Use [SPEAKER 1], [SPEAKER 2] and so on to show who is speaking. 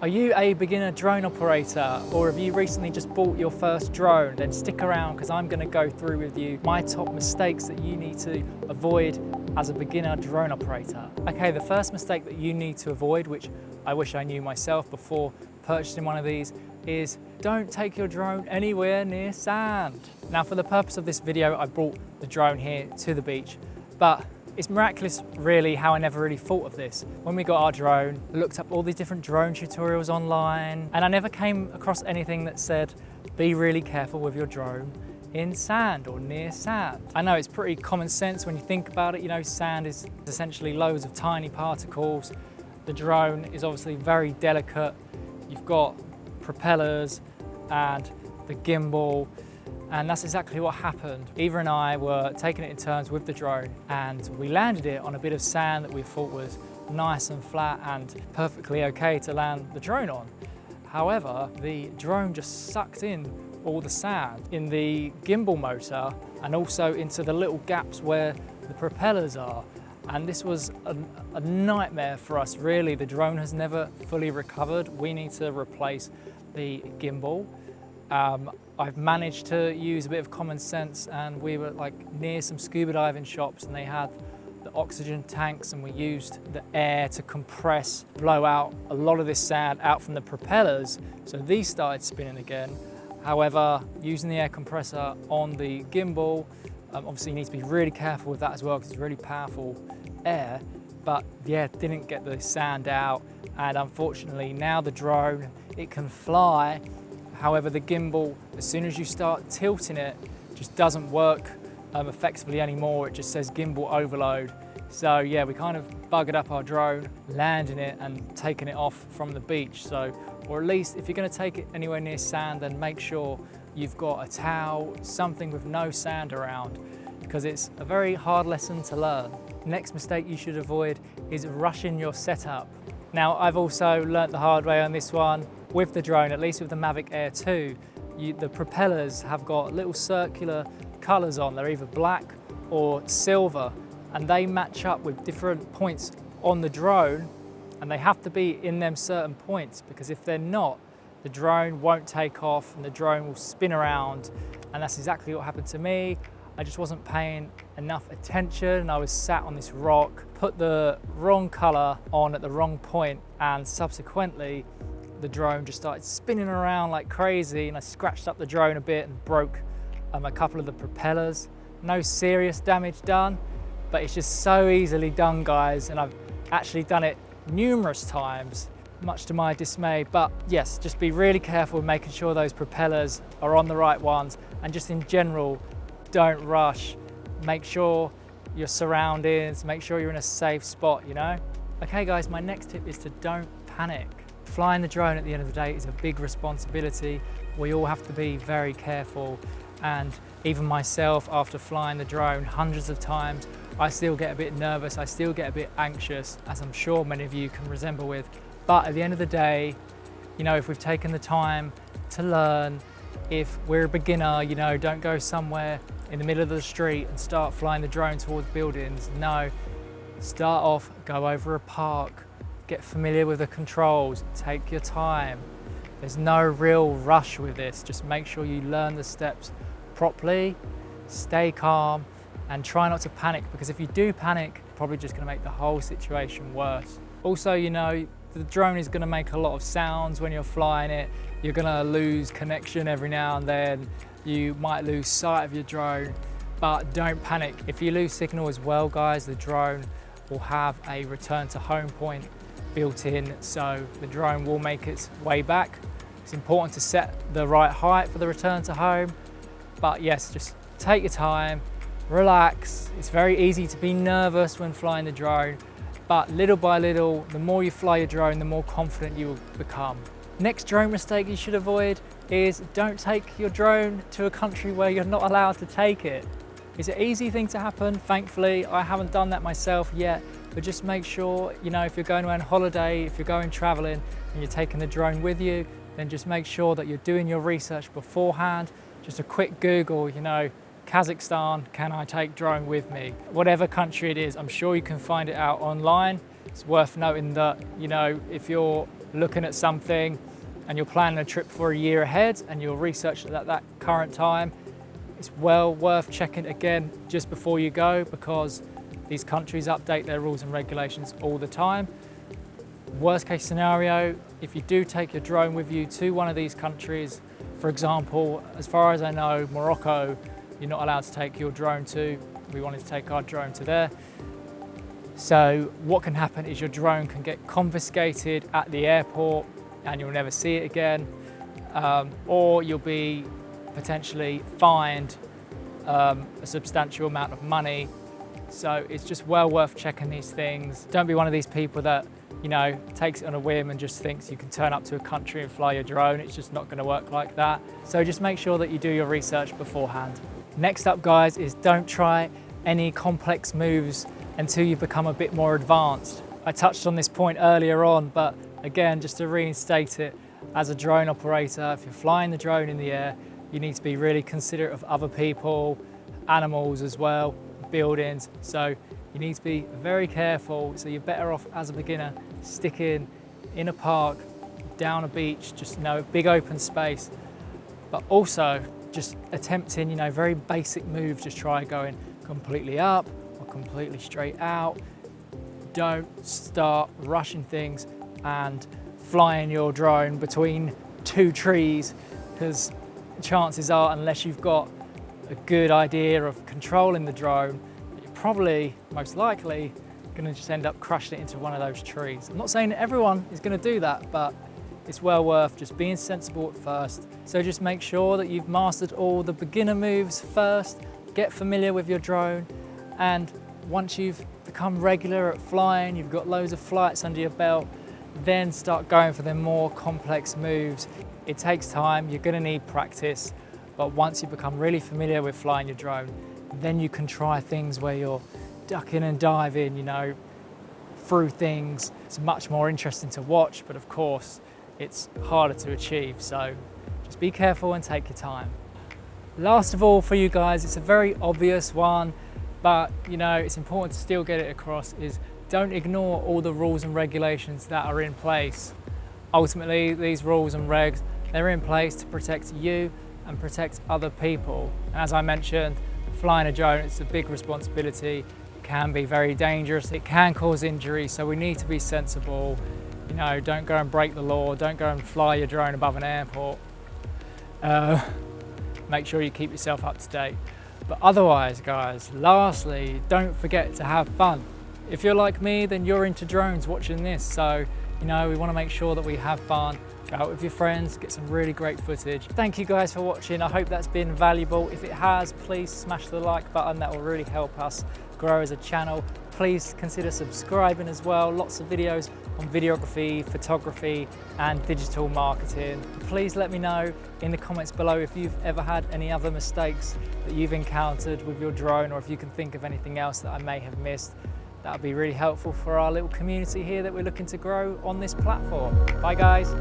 [SPEAKER 1] Are you a beginner drone operator, or have you recently just bought your first drone? Then stick around because I'm going to go through with you my top mistakes that you need to avoid as a beginner drone operator. Okay, the first mistake that you need to avoid, which I wish I knew myself before purchasing one of these, is don't take your drone anywhere near sand. Now, for the purpose of this video, I brought the drone here to the beach, but it's miraculous really how I never really thought of this. When we got our drone, I looked up all these different drone tutorials online, and I never came across anything that said, be really careful with your drone in sand or near sand. I know it's pretty common sense when you think about it. You know, sand is essentially loads of tiny particles. The drone is obviously very delicate. You've got propellers and the gimbal, and that's exactly what happened. Eva and I were taking it in turns with the drone, and we landed it on a bit of sand that we thought was nice and flat and perfectly okay to land the drone on. However, the drone just sucked in all the sand in the gimbal motor and also into the little gaps where the propellers are. And this was a nightmare for us, really. The drone has never fully recovered. We need to replace the gimbal. I've managed to use a bit of common sense, and we were like near some scuba diving shops and they had the oxygen tanks, and we used the air to compress, blow out a lot of this sand out from the propellers. So these started spinning again. However, using the air compressor on the gimbal, obviously you need to be really careful with that as well because it's really powerful air, but yeah, didn't get the sand out. And unfortunately now the drone, it can fly. However, the gimbal, as soon as you start tilting it, just doesn't work effectively anymore. It just says gimbal overload. So yeah, we kind of buggered up our drone, landing it and taking it off from the beach. So, or at least if you're going to take it anywhere near sand, then make sure you've got a towel, something with no sand around, because it's a very hard lesson to learn. Next mistake you should avoid is rushing your setup. Now, I've also learnt the hard way on this one. With the drone, at least with the Mavic Air 2, the propellers have got little circular colours on. They're either black or silver, and they match up with different points on the drone, and they have to be in them certain points, because if they're not, the drone won't take off and the drone will spin around. And that's exactly what happened to me. I just wasn't paying enough attention. I was sat on this rock, put the wrong colour on at the wrong point, and subsequently the drone just started spinning around like crazy, and I scratched up the drone a bit and broke a couple of the propellers. No serious damage done, but it's just so easily done, guys, and I've actually done it numerous times, much to my dismay. But yes, just be really careful with making sure those propellers are on the right ones, and just in general, don't rush. Make sure your surroundings, make sure you're in a safe spot, you know? Okay guys, my next tip is to don't panic. Flying the drone at the end of the day is a big responsibility. We all have to be very careful, and even myself, after flying the drone hundreds of times, I still get a bit nervous, I still get a bit anxious, as I'm sure many of you can resemble with. But at the end of the day, you know, if we've taken the time to learn, if we're a beginner, you know, don't go somewhere in the middle of the street and start flying the drone towards buildings. No, start off, go over a park, get familiar with the controls, take your time. There's no real rush with this. Just make sure you learn the steps properly, stay calm, and try not to panic, because if you do panic, it's probably just going to make the whole situation worse. Also, you know, the drone is going to make a lot of sounds when you're flying it. You're going to lose connection every now and then. You might lose sight of your drone, but don't panic. If you lose signal as well, guys, the drone will have a return to home point built in, so the drone will make its way back. It's important to set the right height for the return to home, but yes, just take your time, relax. It's very easy to be nervous when flying the drone, but little by little, the more you fly your drone, the more confident you will become. Next drone mistake you should avoid is don't take your drone to a country where you're not allowed to take it. It's an easy thing to happen. Thankfully, I haven't done that myself yet, but just make sure, you know, if you're going on holiday, if you're going traveling and you're taking the drone with you, then just make sure that you're doing your research beforehand. Just a quick Google, you know, Kazakhstan, can I take drone with me? Whatever country it is, I'm sure you can find it out online. It's worth noting that, you know, if you're looking at something and you're planning a trip for a year ahead and you're researching at that current time, it's well worth checking again just before you go, because these countries update their rules and regulations all the time. Worst case scenario, if you do take your drone with you to one of these countries, for example, as far as I know, Morocco, you're not allowed to take your drone to. We wanted to take our drone to there. So what can happen is your drone can get confiscated at the airport and you'll never see it again, or you'll be potentially fined a substantial amount of money. So it's just well worth checking these things. Don't be one of these people that, you know, takes it on a whim and just thinks you can turn up to a country and fly your drone. It's just not going to work like that. So just make sure that you do your research beforehand. Next up, guys, is don't try any complex moves until you've become a bit more advanced. I touched on this point earlier on, but again, just to reinstate it, as a drone operator, if you're flying the drone in the air, you need to be really considerate of other people, animals as well, buildings. So you need to be very careful. So you're better off as a beginner sticking in a park, down a beach, just, you know, big open space, but also just attempting, you know, very basic moves. Just try going completely up or completely straight out. Don't start rushing things and flying your drone between two trees, because chances are, unless you've got a good idea of controlling the drone, you're probably most likely going to just end up crushing it into one of those trees. I'm not saying that everyone is going to do that, but it's well worth just being sensible at first. So just make sure that you've mastered all the beginner moves first, get familiar with your drone, and once you've become regular at flying, you've got loads of flights under your belt, then start going for the more complex moves. It takes time, you're going to need practice, but once you become really familiar with flying your drone, then you can try things where you're ducking and diving, you know, through things. It's much more interesting to watch, but of course, it's harder to achieve. So just be careful and take your time. Last of all for you guys, it's a very obvious one, but you know, it's important to still get it across, is don't ignore all the rules and regulations that are in place. Ultimately, these rules and regs, they're in place to protect you and protect other people. And as I mentioned, flying a drone, it's a big responsibility. It can be very dangerous. It can cause injury. So we need to be sensible. You know, don't go and break the law. Don't go and fly your drone above an airport. Make sure you keep yourself up to date. But otherwise, guys, lastly, don't forget to have fun. If you're like me, then you're into drones watching this. So, you know, we want to make sure that we have fun. Go out with your friends, get some really great footage. Thank you guys for watching. I hope that's been valuable. If it has, please smash the like button. That will really help us grow as a channel. Please consider subscribing as well. Lots of videos on videography, photography, and digital marketing. Please let me know in the comments below if you've ever had any other mistakes that you've encountered with your drone, or if you can think of anything else that I may have missed. That would be really helpful for our little community here that we're looking to grow on this platform. Bye guys.